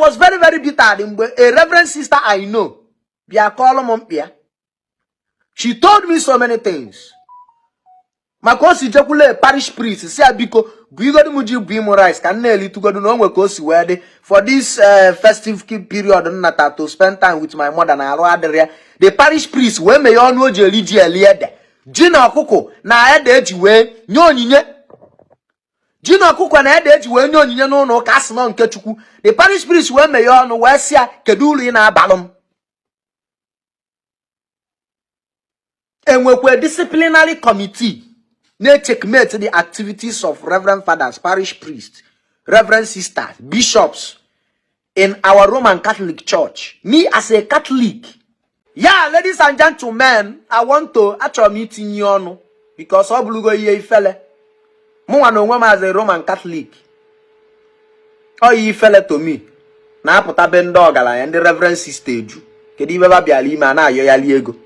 was very, very bitter. A reverend sister I know, she told me so many things. Makosi jekule parish priest, say Biko, Bigodi Muji Bimorize, can nearly to go to no Kosi where for this festive period to spend time with my mother and Aloadaria. The parish priest, when may all know Jelidia Liede, Gina Coco, na edge way, Nyon. Gina Coco and edge way, no Casnon Kechuku. The parish priest, when may all know Wesia, Keduli in our ballum. And we were disciplinary committee. They checkmate the activities of reverend fathers, parish priests, reverend sisters, bishops in our Roman Catholic Church. Me as a Catholic. Yeah, ladies and gentlemen, I want to actually meet in you because Oblugo ye fella. Mo as a Roman Catholic. Oh, ye fella to me. Na put ben dogala and the reverend sister. Kedi baba bialima na yo yaliego.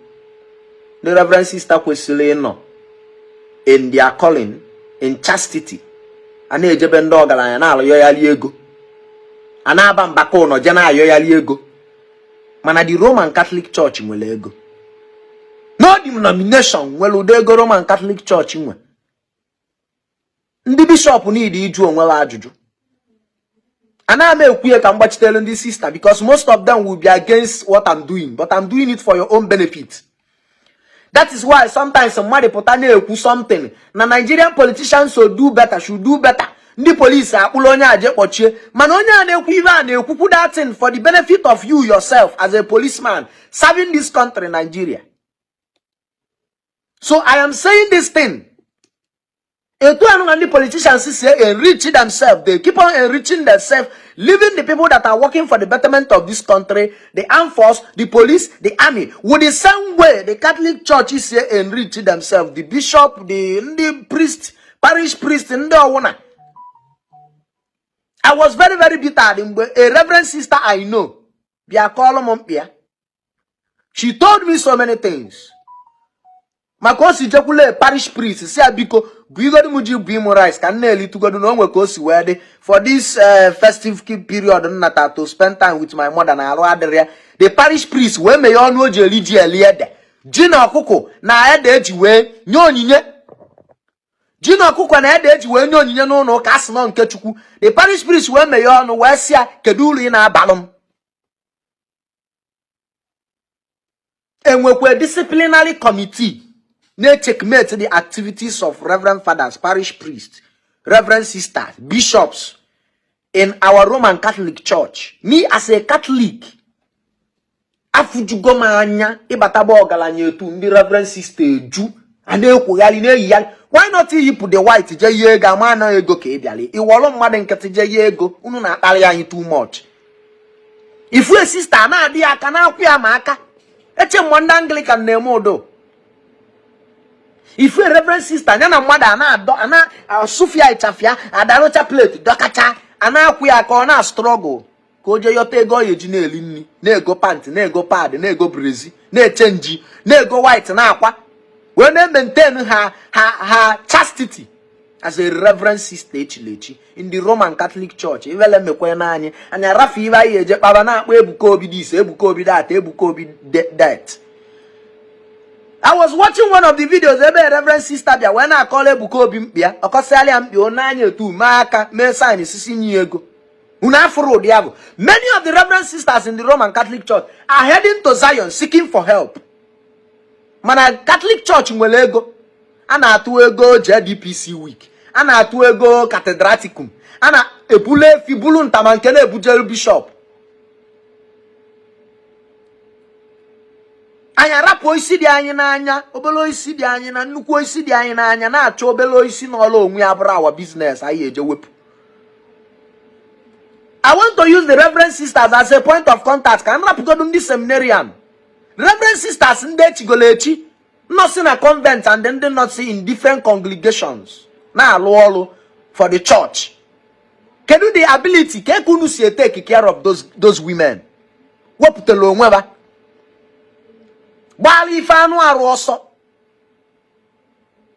The reverend sister kwesile no. In their calling, in chastity. And a jeben dog and all yoyaliego. An abam bacono, jana yoyaliego. Mana the Roman Catholic Church will ego. No denomination will go Roman Catholic Church. The bishop need you and well ajuju. And I may queer can watch telling this sister because most of them will be against what I'm doing, but I'm doing it for your own benefit. That is why sometimes somebody put on something. Na Nigerian politicians should do better. The police are ulonya ajepoche. Manonya ne kuiva ne kuku that thing for the benefit of you yourself as a policeman serving this country, Nigeria. So I am saying this thing. And the politicians say enrich themselves. They keep on enriching themselves, leaving the people that are working for the betterment of this country, the armed force, the police, the army. With the same way the Catholic Church is say enrich themselves. The bishop, the priest, parish priest, and the owner. I was very, very bitter. A reverend sister I know, she told me so many things. Makosi jekule parish priest, say Biko, Bigodi Muji Bimorize, can nearly to go to no Kosi where for this festive period to spend time with my mother and Aloadaria. The parish priest, when may all know Jelidia Liede, Gina Coco, na edge way, Nyon. Gina Coco and edge way, no Casnon Kechuku. The parish priest, when may all know Wesia, Keduli in our ballum. And we were disciplinary committee. They checkmate the activities of reverend fathers, parish priests, reverend sisters, bishops in our Roman Catholic Church. Me as a Catholic, afujugo manya ibatabo galanye tu ndi reverend sister Jew and why not you put the white jayega mana ego ke biale I wolo mmade nkete jayego unu na akpali anyi too much. If we sister na adi aka na akwu ya ma aka eche mwanda Anglican na emodo. If a reverend sister, na mother ana Sufia itafia adarocha plate dokacha ana kuya ko na struggle ko je yote go yeji na elini na ego pant na ego pad na ego brezi na change na ego white na akwa we na maintain her chastity as a reverend sister echilechi in the Roman Catholic Church evele mekwe na anyi anya rafi iba yeje baba na akpa Ebuka Obi this Ebuka Obi that Ebuka Obi that. I was watching one of the videos ebe reverend sister bia when I call Ebuka Obi bia okosali am bi onanye tu maka me sign sisi nyego una afro diago. Many of the reverend sisters in the Roman Catholic Church are heading to Zion seeking for help. Mana Catholic Church nwele ego ana atu ego JDPC week ana atu ego cathedraticum ana ebule fibulu ntamankele ebujelu bishop. Anya rapo isi di anyi na anya obelo isi di anyi na nnukwu isi di anyi na anya na acho obelo isi na olo onwe abura our business ayi eje wepu. I want to use the reverend sisters as a point of contact. Can I put on this seminarian? Reverend sisters in the Chigolechi, not in a convent and then they not see in different congregations. Now, Lolo for the church. Can you the ability? Can you take care of those women? What put the long weather? While if I know also.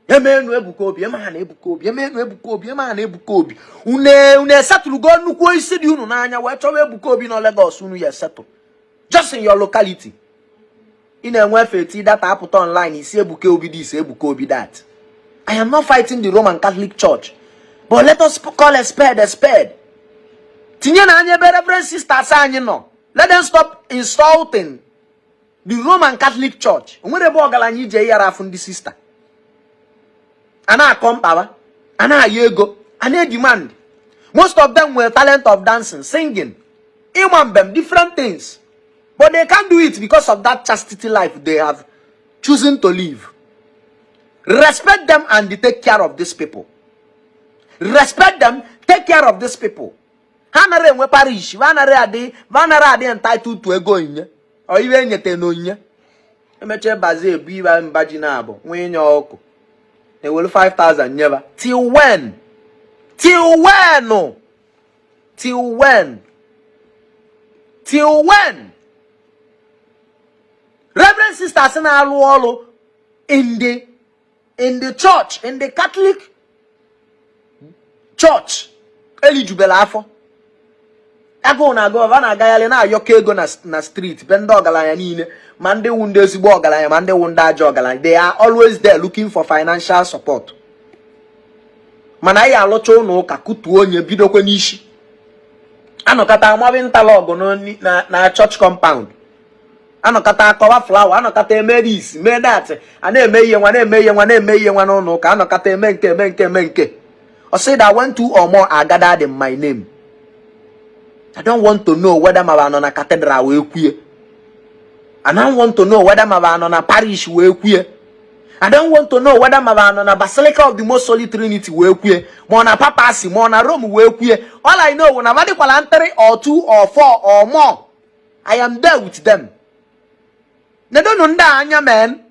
Emenu Ebuka Obi, emana Ebuka Obi, emenu Ebuka Obi, emana Ebuka Obi. Une settle go nnukwu isi di unu n'anya wee chọwa Ebuka Obi no Lagos unu ya settle. Just in your locality. In a welfare that I put online, is Ebuka Obi this, Ebuka Obi that. I am not fighting the Roman Catholic Church. But let us call a spade a spade. Tinye na anye be reverend sisters anyị no. Let them stop insulting the Roman Catholic Church. Nwere bo ọgaranya ije yara afu ndị sister. Ana akompawa, ana yego, ana demand. Most of them were talent of dancing, singing, imambem, different things. But they can't do it because of that chastity life they have chosen to live. Respect them and take care of these people. Respect them, take care of these people. Hanare we parish, vanare ade entitled to ego inye. Or even yete no inye. Emeche baze biwa mbaji na abo. Wenye oko. They will 5,000 never. Till when? Till when? No. Till when? Till when? Reverend sisters in the church, in the Catholic church, eligible afọ. Ago na go vana gayale na yoke ego na street. Bendo ogalanya niile. Mande wunde ezigbo ogalanya, mande wunde ajo ogalanya. They are always there looking for financial support. Mana ya alocho no ka kutu onye bido kwe nishi. Anokata amabi ntalogo na church compound. Anokata akowa flower, anokata eme this, eme that. Ana eme iye nwa no ka anokata eme nke. Or say that when 2 or more are gathered in my name. I don't want to know whether my on a cathedral will queer. I don't want to know whether my on a parish will queer. I don't want to know whether my on a basilica of the most holy Trinity will queer. Mona papasi, mona Rome will queer. All I know when I'm at the 3 or 2 or 4 or more, I am there with them. They don't know man.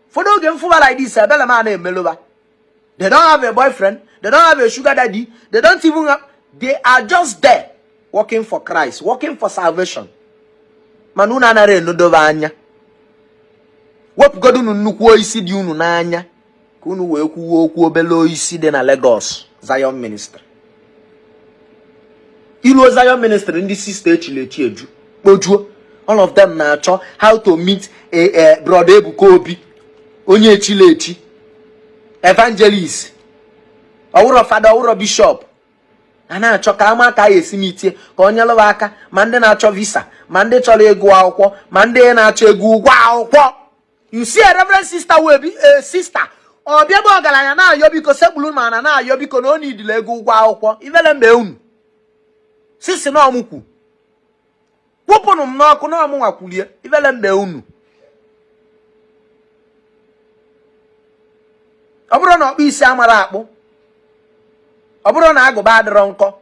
For those game like this, I bella man Melova. They don't have a boyfriend. They don't have a sugar daddy. They don't even have. They are just there. Working for Christ, working for salvation. Manuna nare no dovanya. Wop godu nnukwu isi di unu n'anya. Ka unu wee kwuo okwu obelo isi dị na Lagos Zion Ministry. Ilu Zion Ministry ndị sister echilechi eju. Kpojuo. All of them na-achọ how to meet a brother Ebuka Obi. Onye echilechi. Evangelist. Owuro father, owuro bishop. Ana achọ ka ama ka esi mitie ka onye lụwa aka ma ndị na-achọ visa ma ndị chọrọ ego akwụkwọ ma ndị na-achọ ego ụgwọ akwụkwọ. You see a reverend sister will be a sister. Obia bo ọgaranya na ayo biko sekpulu ma na ayo biko na oni idile ego ụgwọ akwụkwọ. Ivele mbe unu. Sisi na ọmụkwu. Kwupụnụ m n'ọkụ na ọmụ nwakwulie. Ivele mbe unu. Ọ bụrụ na ọkpụ isi amara akpụ. Oburo na agụba adịrọ nkọ.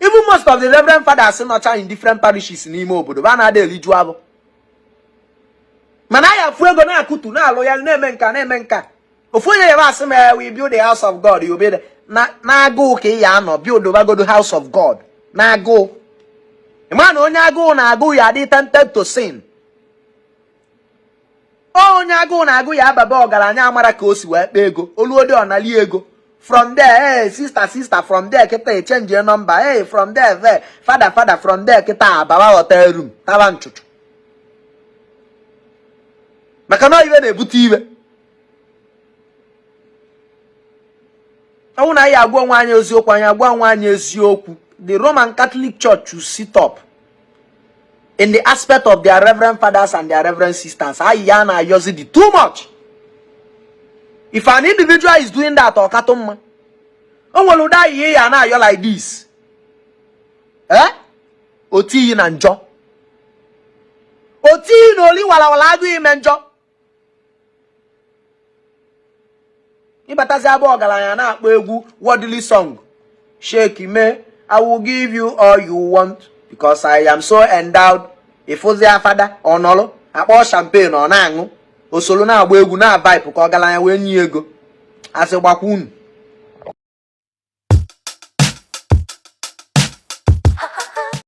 Even most of the reverend fathers in different parishes n'ime obodo ba na ada eliju abụ. Mana ya fu ego na akutu na alụ ya na-eme nka. Ofu onye ya asị me we build the house of God, you be na agụ ka ya anọ build the house of God. Na agụ. Imana onye agụ na agụ ya dị tempted to sin. Onye agụ na agụ ya ababa ọgaranya amara ka o si wee kpa ego. Oluode ọnali ego. From there, hey, sister, from there, kita change your number. Hey, from there, father, from there, kita baba hotel room. Taban chuchu. Makano even ebuti iwe. Awuna ya agwa nwanye eziokwu, anya agwa nwanye eziokwu. The Roman Catholic Church should sit up in the aspect of their reverend fathers and their reverend sisters. Ayana yozidi too much. If an individual is doing that or katumma, oh well, that ye and I, you're like this. Oti na njo. Oti no li wala adu imenjo. Ibatazi abo ogalanya na akpo egwu worldly song. Shake me, I will give you all you want because I am so endowed. If ozi afada onolo, akpo champagne or na anu. Osolo na agba egwu na vibe ka ogalanya we nyi ego. Ase gbakwu unu.